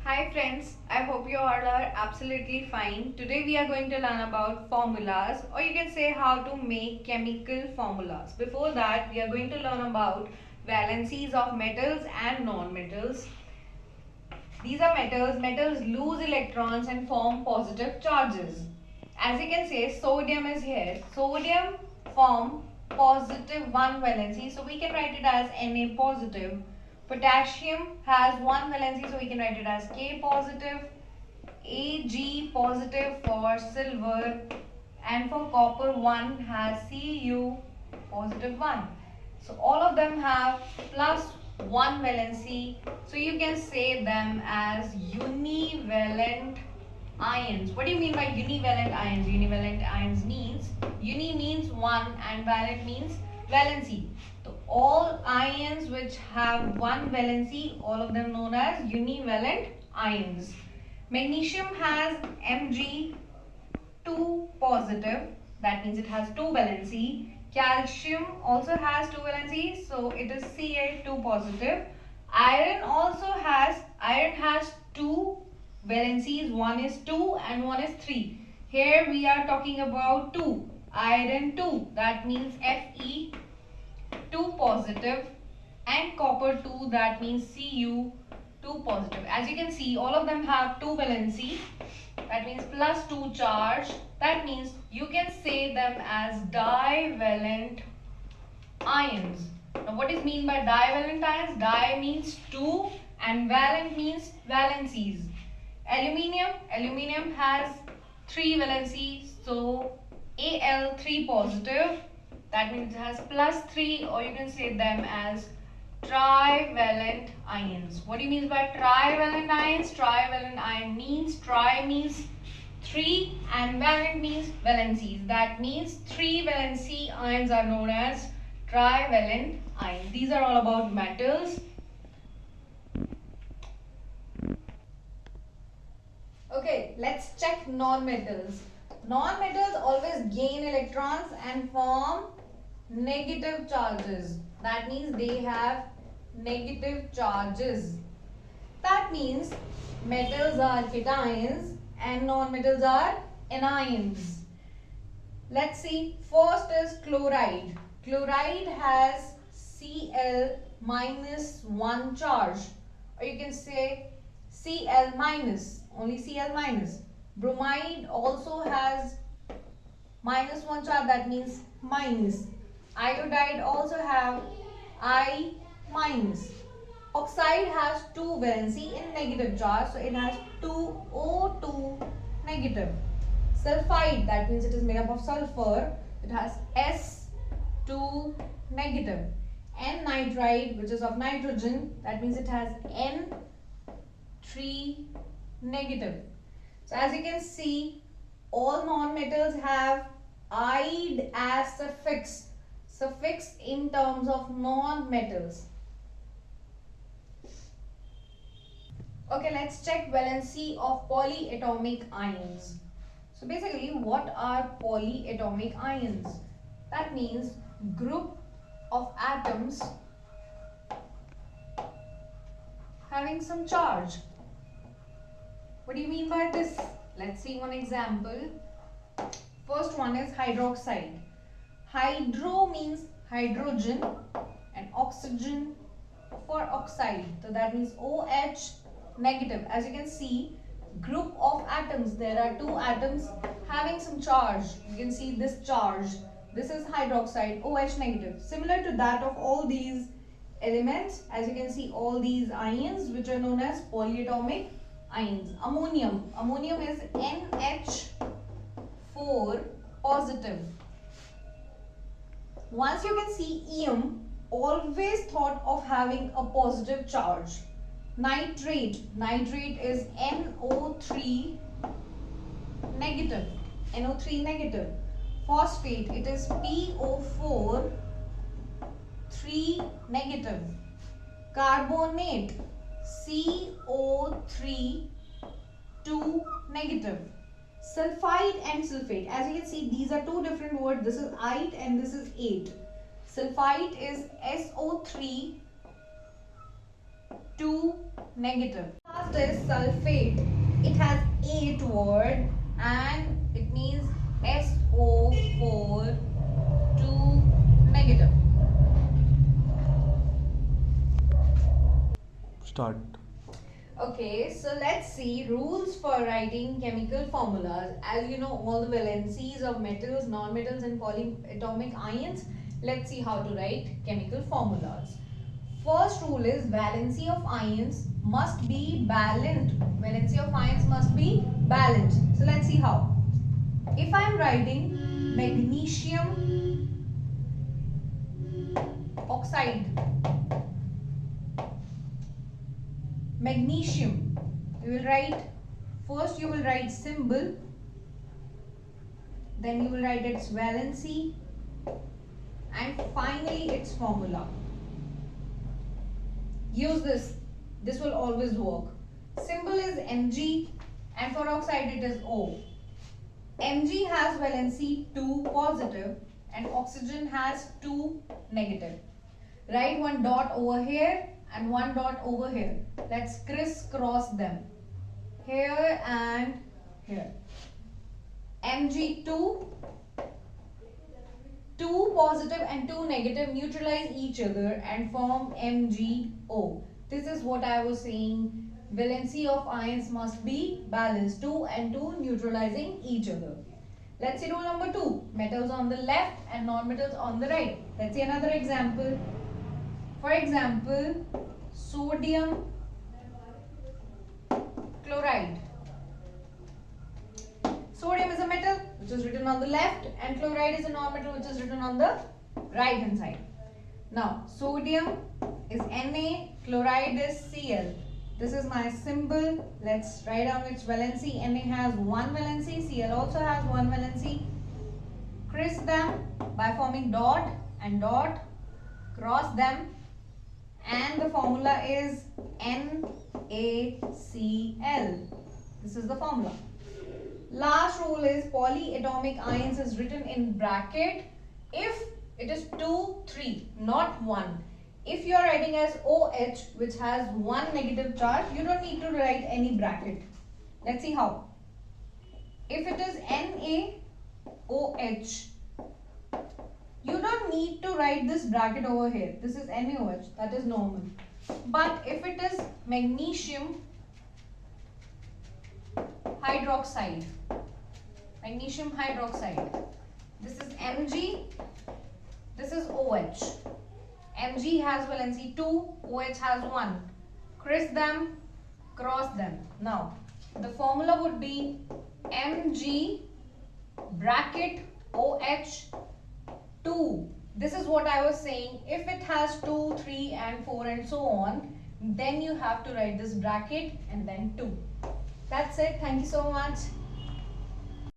Hi friends, I hope you all are absolutely fine. Today we are going to learn about formulas, or you can say how to make chemical formulas. Before that, we are going to learn about valencies of metals and non-metals. These are metals. Metals lose electrons and form positive charges. As you can see, sodium is here. Sodium form positive 1 valency, so we can write it as Na positive. Potassium has 1 valency, so we can write it as K positive. Ag positive for silver, and for copper 1 has Cu positive 1. So all of them have plus 1 valency, so you can say them as univalent ions. What do you mean by univalent ions? Univalent ions means uni means 1 and valent means valency. So all ions which have 1 valency, all of them known as univalent ions. Magnesium has Mg2 positive, that means it has 2 valency. Calcium also has 2 valency, so it is Ca2 positive. Iron has 2 valencies, one is 2 and one is 3. Here we are talking about 2, iron 2, that means Fe2 positive, and copper 2, that means Cu2 positive. As you can see, all of them have 2 valency, that means plus 2 charge. That means you can say them as divalent ions. Now what is mean by divalent ions? Di means 2 and valent means valencies. Aluminium has 3 valencies, so Al3 positive, that means it has plus 3, or you can say them as trivalent ions. What do you mean by trivalent ions? Trivalent ion means tri means 3 and valent means valencies. That means 3 valency ions are known as trivalent ions. These are all about metals. Okay, let's check non-metals. Non-metals always gain electrons and form negative charges. That means they have negative charges. That means metals are cations and non-metals are anions. Let's see. First is chloride. Chloride has Cl minus 1 charge, or you can say Cl minus, only Cl minus. Bromide also has minus 1 charge, that means minus. Iodide also have I minus. Oxide has 2 valency in negative charge, so it has 2O2 negative. Sulfide, that means it is made up of sulfur, it has S2 negative. And nitride, which is of nitrogen, that means it has N3 negative. So as you can see, all non-metals have "ide" as suffix in terms of non-metals. Okay, let's check valency of polyatomic ions. So basically, what are polyatomic ions? That means group of atoms having some charge. What do you mean by this? Let's see one example. First one is hydroxide. Hydro means hydrogen and oxygen for oxide. So that means OH negative. As you can see, group of atoms, there are 2 atoms having some charge. You can see this charge. This is hydroxide, OH negative. Similar to that of all these elements, as you can see, all these ions which are known as polyatomic ions. Ammonium is NH4 positive. Once you can see always thought of having a positive charge. Nitrate is NO3 negative. Phosphate, it is PO4 3 negative. Carbonate, CO3 2 negative. Sulfide and sulfate, as you can see, these are 2 different words. This is ite and this is ate. Sulfite is SO3 2 negative. last is sulfate. It has 8 word and it means SO4 2 negative. Start. Okay, so let's see rules for writing chemical formulas. As you know, all the valencies of metals, non-metals and polyatomic ions. Let's see how to write chemical formulas. First rule is valency of ions must be balanced. Valency of ions must be balanced. So let's see how. If I am writing magnesium oxide, magnesium, you will write, first you will write symbol, then you will write its valency, and finally its formula. Use this will always work. Symbol is Mg and for oxide it is O. Mg has valency 2 positive and oxygen has 2 negative. Write one dot over here and one dot over here. Let's crisscross them. Here and here. Mg2, 2 positive and 2 negative neutralize each other and form MgO. This is what I was saying. Valency of ions must be balanced. 2 and 2 neutralizing each other. Let's see rule number 2. Metals on the left and non-metals on the right. Let's see another example. For example, sodium chloride. Sodium is a metal which is written on the left and chloride is a non-metal which is written on the right hand side. Now, sodium is Na, chloride is Cl. This is my symbol. Let's write down its valency. Na has 1 valency, Cl also has 1 valency. Cross them by forming dot and dot. Cross them. And the formula is NaCl. This is the formula. Last rule is polyatomic ions is written in bracket if it is 2, 3, not 1. If you are writing as OH which has 1 negative charge, you don't need to write any bracket. Let's see how. If it is NaOH, you don't need to write this bracket over here. This is NaOH, that is normal. But if it is magnesium hydroxide, this is Mg, this is OH. Mg has valency 2, OH has 1. Cross them, cross them. Now, the formula would be Mg bracket OH 2. This is what I was saying. If it has 2, 3 and 4 and so on, then you have to write this bracket and then 2. That's it. Thank you so much.